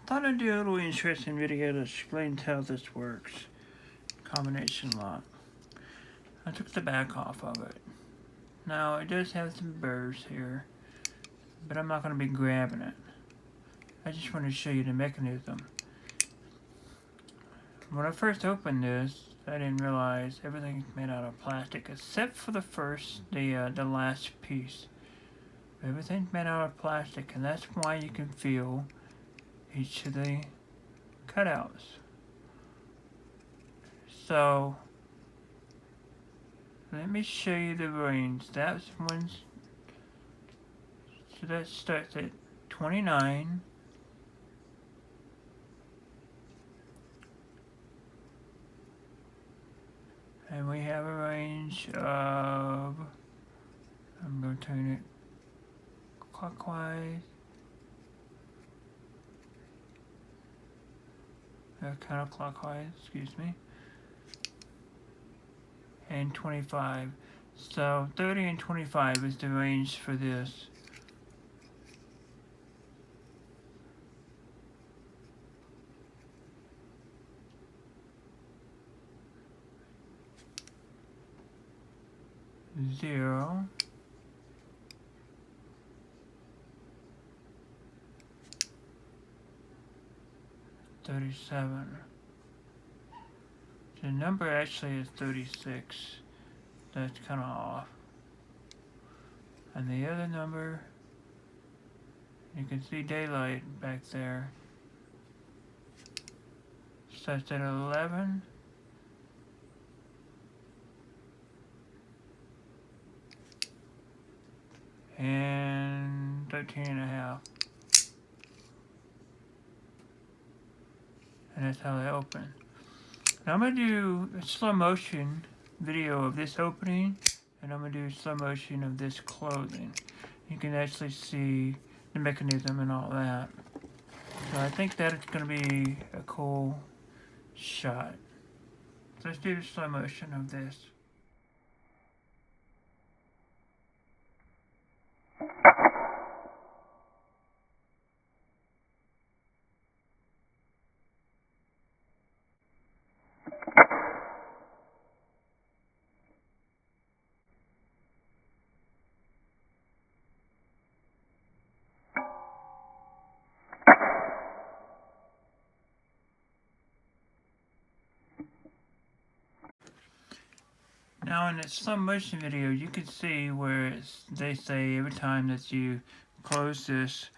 thought I'd do a little interesting video to explain how this works. Combination lock. I took the back off of it. Now it does have some burrs here, but I'm not going to be grabbing it. I just want to show you the mechanism. When I first opened this, I didn't realize everything's made out of plastic except for the last piece. Everything's made out of plastic, and that's why you can feel each of the cutouts. So let me show you the range. That's one. So that starts at 29. And we have a range of, I'm going to turn it clockwise, counterclockwise, excuse me, and 25. So 30 and 25 is the range for this. Zero, 37. The number actually is 36. That's kind of off. And the other number, you can see daylight back there. Starts at 11. And 13 and a half. And that's how they open. Now I'm going to do a slow motion video of this opening, and I'm going to do slow motion of this closing. You can actually see the mechanism and all that. So I think that it's going to be a cool shot. So let's do the slow motion of this. Now in the slow motion video, you can see where they say every time that you close this,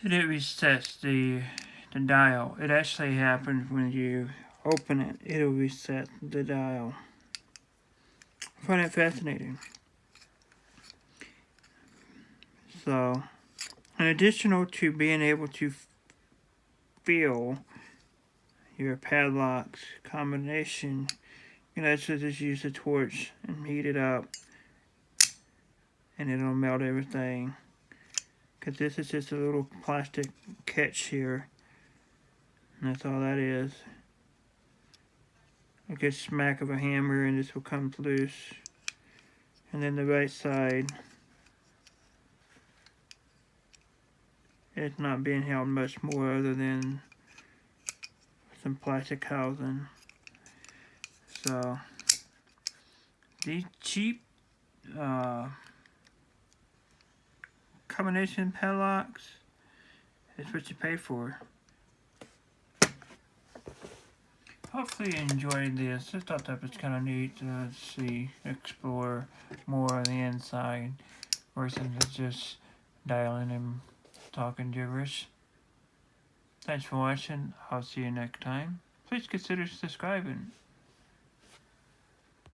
that it resets the dial. It actually happens when you open it. It'll reset the dial. I find it fascinating. So, in addition to being able to feel your padlocks combination, you can actually just use the torch and heat it up, and it'll melt everything. Because this is just a little plastic catch here, and that's all that is. A good smack of a hammer and this will come loose. And then the right side, it's not being held much more other than some plastic housing. So these cheap combination padlocks is what you pay for. Hopefully you enjoyed this. I thought that was kind of neat to see, explore more on the inside versus just dialing and talking gibberish. Thanks for watching. I'll see you next time. Please consider subscribing.